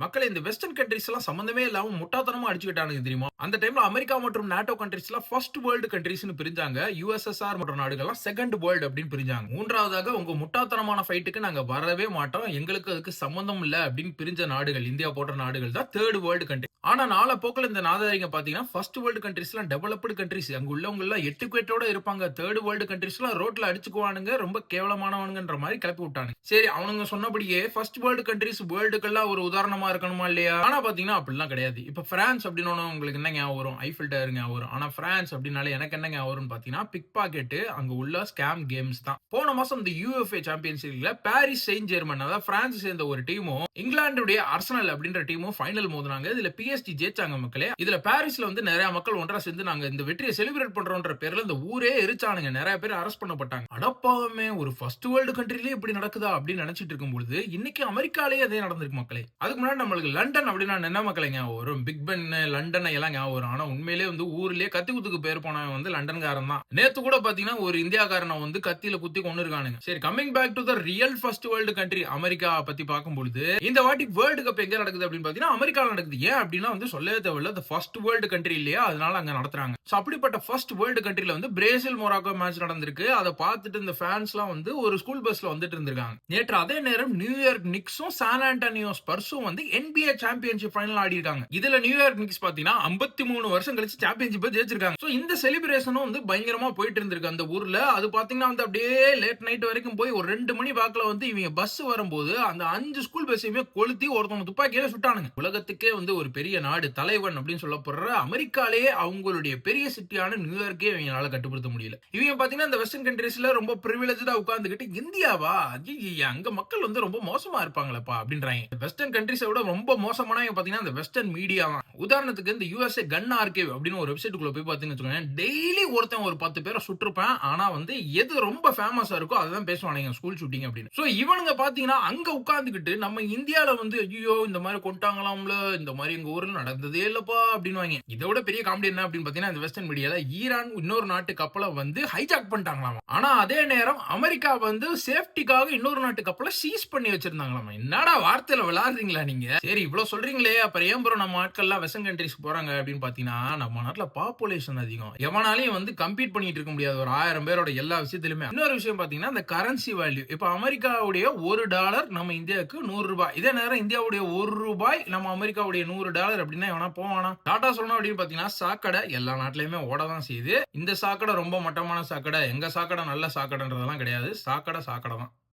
மக்களே இந்த western countries எல்லாம் சம்பந்தமே இல்லாம முட்டாத்தனமா அடிச்சுக்கிட்டானுங்க தெரியுமா? அந்த டைம்ல அமெரிக்கா மற்றும் நாட்டோ கண்ட்ரீஸ் எல்லாம் ஃபர்ஸ்ட் வேர்ல்ட் கண்ட்ரீஸ்னு பிரிஞ்சாங்க. யுஎஸ்எஸ்ஆர் மற்ற நாடுகள்லாம் செகண்ட் வேர்ல்ட் அப்படின்னு பிரிஞ்சாங்க. மூன்றாவதாக உங்க முட்டாத்தனமான ஃபைட்டுக்கு நாங்க வரவே மாட்டோம். எங்களுக்கு அதுக்கு சம்பந்தம் இல்ல அப்படின்னு பிரிஞ்ச நாடுகள், இந்தியா போன்ற நாடுகள் தான் தேர்ட் வேர்ல்ட் கண்ட்ரி. ஆனா நாளப்போக்குல இந்த நாதாரிங்க பாத்தீங்கன்னா ஃபர்ஸ்ட் வேர்ல்ட் கண்ட்ரீஸ்லாம் டெவலப்டு கண்ட்ரீஸ். அங்க உள்ளவங்க எல்லாம் எட்டுக்கேட்டோட இருப்பாங்க. தேர்ட் வேர்ல்ட் கண்ட்ரீஸ்லாம் ரோட்ல அடிச்சுக்குவானுங்க. ரொம்ப கேவலமானவனுங்கன்ற மாதிரி கிளப்பி விட்டானுங்க. சரி அவனுங்க சொன்னபடியே ஃபர்ஸ்ட் வேர்ல்ட் கண்ட்ரீஸ் வேர்ல்டுக்கெல்லாம் ஒரு உதாரணமா இருக்கணுமா இல்லையா? ஆனா பாத்தீங்கன்னா அப்படிலாம் கிடையாது. இப்ப பிரான்ஸ் அப்படின்னு உங்களுக்கு என்ன ஞாபகம் வரும்? ஐஃபில் டவர் ஞாபகம் வரும். ஆனா பிரான்ஸ் அப்படின்னாலே எனக்கு என்ன ஞாபகம் வரும்னு பாத்தீங்கன்னா பிக் பாக்கெட் அங்க உள்ள ஸ்கேம் கேம்ஸ் தான். போன மாசம் இந்த யுஎஃப்ஏ சாம்பியன்ஸ் லீக்ல பாரிஸ் செயின்ட் ஜெர்மன் அதாவது பிரான்ஸ் சேர்ந்த ஒரு டீமும் இங்கிலாந்துடைய அர்சனல் அப்படின்ற டீமும் ஃபைனல் மோதுனாங்க. இதுல பிஎஸ்டி ஜெயிச்சாங்க மக்களே. இதுல பாரிஸ்ல வந்து நிறைய மக்கள் ஒன்றா சேர்ந்து நாங்க இந்த வெற்றியை செலிப்ரேட் பண்றோம்ன்ற பேர்ல இந்த ஊரே எரிச்சானுங்க. நிறைய பேர் அரெஸ்ட் பண்ணப்பட்டாங்க. அடப்பாவமே ஒரு ஃபர்ஸ்ட் வேர்ல்டு கண்ட்ரிலேயே இப்படி நடக்குதா அப்படின்னு நினைச்சிட்டு இருக்கும் பொழுது இன்னைக்கு அமெரிக்காலேயே அதே நடந்திருக்கு மக்களே. அதுக்கு முன்னாடி நம்மளுக்கு லண்டன் அப்படின்னா என்ன மக்களே ஞாபகம் வரும்? பிக் பென், லண்டன் எல்லாம் ஞாபகம் வரும். ஆனா உண்மையிலேயே வந்து ஊர்லயே கத்தி குத்துக்கு பேர் போனவன் வந்து லண்டன்காரன் தான். நேத்து கூட பாத்தீங்கன்னா ஒரு இந்தியாக்காரனை வந்து கத்தியில குத்தி கொண்டு இருக்கானுங்க. சரி coming back to the real first world country America பத்தி பார்க்கும் பொழுது இந்த வாட்டி வேர்ல்டு கப் எங்க நடக்குது அப்படின்னு பாத்தீங்கன்னா அமெரிக்கால நடக்குது. ஏன் அப்படின்னா வந்து சொல்லவே தேவையில்ல, ஃபர்ஸ்ட் வேர்ல்டு கண்ட்ரி இல்லையா, அதனால அங்க நடத்துறாங்க. சோ அப்படிப்பட்ட ஃபர்ஸ்ட் வேர்ல்டு கண்ட்ரில வந்து பிரேசில் மொராக்கோ மேட்ச் நடந்திருக்கு. அதை பார்த்துட்டு இந்த ஃபேன்ஸ்லாம் வந்து ஒரு ஸ்கூல் பஸ்ல வந்துட்டு இருந்திருக்காங்க. நேற்று அதே நேரம் நியூயார்க் நிக்ஸும் சான் ஆண்டனியோ ஸ்பர்ஸும் வந்து NBA சாம்பியன்ஷிப் ஃபைனல் ஆடி இருக்காங்க. இதுல நியூயார்க் நிக்ஸ் பாத்தீங்கன்னா 53 வருஷம் கழிச்சு சாம்பியன்ஷிப் ஜெயிச்சிருக்காங்க. சோ இந்த செலிப்ரேஷனும் வந்து பயங்கரமா போயிட்டு இருந்திருக்கு அந்த ஊர்ல. அது பாத்தீங்கன்னா வந்து அப்படியே லேட் நைட் வரைக்கும் போய் ஒரு 2 மணி வாக்குல வந்து இவங்க பஸ் வரும்போது அந்த 5 ஸ்கூல் பஸ்ஸையுமே கொளுத்தி ஒருத்தவங்க துப்பாக்கியில சுட்டானுங்க. உலகத்துக்கே வந்து ஒரு பெரிய நாடு தலைவன் அப்படின்னு சொல்லப்படுற அமெரிக்காலேயே அவங்களுடைய பெரிய சிட்டியான நியூயார்க்கே இவங்களால கட்டுப்படுத்த முடியல. இவங்க பாத்தீங்கன்னா இந்த வெஸ்டர்ன் கண்ட்ரீஸ்ல ரொம்ப பிரிவிலேஜ்டா உட்கார்ந்துகிட்டு இந்தியாவா அங்க மக்கள் வந்து ரொம்ப மோசமா இருப்பாங்களப்பா அப்படின்றாங்க. வெஸ்டர்ன் கண்ட்ரீஸை விட ரொம்ப மோசமானவங்க பாத்தீங்கன்னா இந்த வெஸ்டர்ன் மீடியா தான். உதாரணத்துக்கு இந்த யுஎஸ்ஏ கன் ஆர்கைவ் அப்படின்னு ஒரு வெப்சைட்டுக்குள்ள போய் பாத்தீங்கன்னு வச்சுக்கோங்க, டெய்லி ஒருத்தன் ஒரு 10 பேரை சுட்டிருப்பான். ஆனா வந்து எது ரொம்ப ஃபேமஸா இருக்கோ அதான் பேசுவானுங்க ஸ்கூல் ஷூட்டிங் அப்படின்னு. சோ இவனுங்க பாத்தீங்கன்னா அங்க உட்கார்ந்துகிட்டு நம்ம இந்தியால வந்து ஐயோ இந்த மாதிரி கொண்டாங்களாம்ல, இந்த மாதிரி எங்க ஊர்ல நடந்ததே இல்லப்பா அப்படின்வாங்க. இதை விட பெரிய காமெடி என்ன அப்படின்னு பாத்தீங்கன்னா இந்த வெஸ்டர்ன் மீடியால ஈரான் இன்னொரு நாட்டு கப்பலை வந்து ஹைஜாக் பண்ணிட்டாங்களாம். ஆனா அதே நேரம் அமெரிக்கா வந்து சேஃப்டிக்காக இன்னொரு நாட்டு கப்பலை சீஸ் பண்ணி வச்சிருந்தாங்களாம். என்னடா வார்த்தையில விளையாடுறீங்களா நீங்க? சரி இவ்வளவு சொல்றீங்களே, அப்புறம் ஏன் ப்ரோ நம்ம ஆட்கள்லாம் வெஸ்டர்ன் கண்ட்ரீஸ்க்கு போறாங்க அப்படின்னு பாத்தீங்கன்னா நம்ம நாட்டுல பாப்புலேஷன் அதிகம். எவனாலையும் வந்து கம்பீட் பண்ணிட்டு இருக்க முடியாது ஒரு 1000 பேரோட எல்லா விஷயத்திலுமே. இன்னொரு விஷயம் பாத்தீங்கன்னா இந்த கரன்சி வேல்யூ. இப்ப அமெரிக்காவுடைய $1 நம்ம இந்தியாவுக்கு $100. இதே நேரம் இந்தியாவுடைய $1 நம்ம அமெரிக்காவுடைய $100 அப்படின்னா எவனா போவானா? டாடா சொல்லணும் அப்படின்னு பாத்தீங்கன்னா சாக்கடை எல்லா நாட்டிலயுமே ஓடதான் செய்யுது. இந்த சாக்கடை ரொம்ப மட்டமான சாக்கடை, எங்க சாக்கடை நல்ல சாக்கடைன்றதெல்லாம் கிடையாது. சாக்கடை சாக்கடை தான்.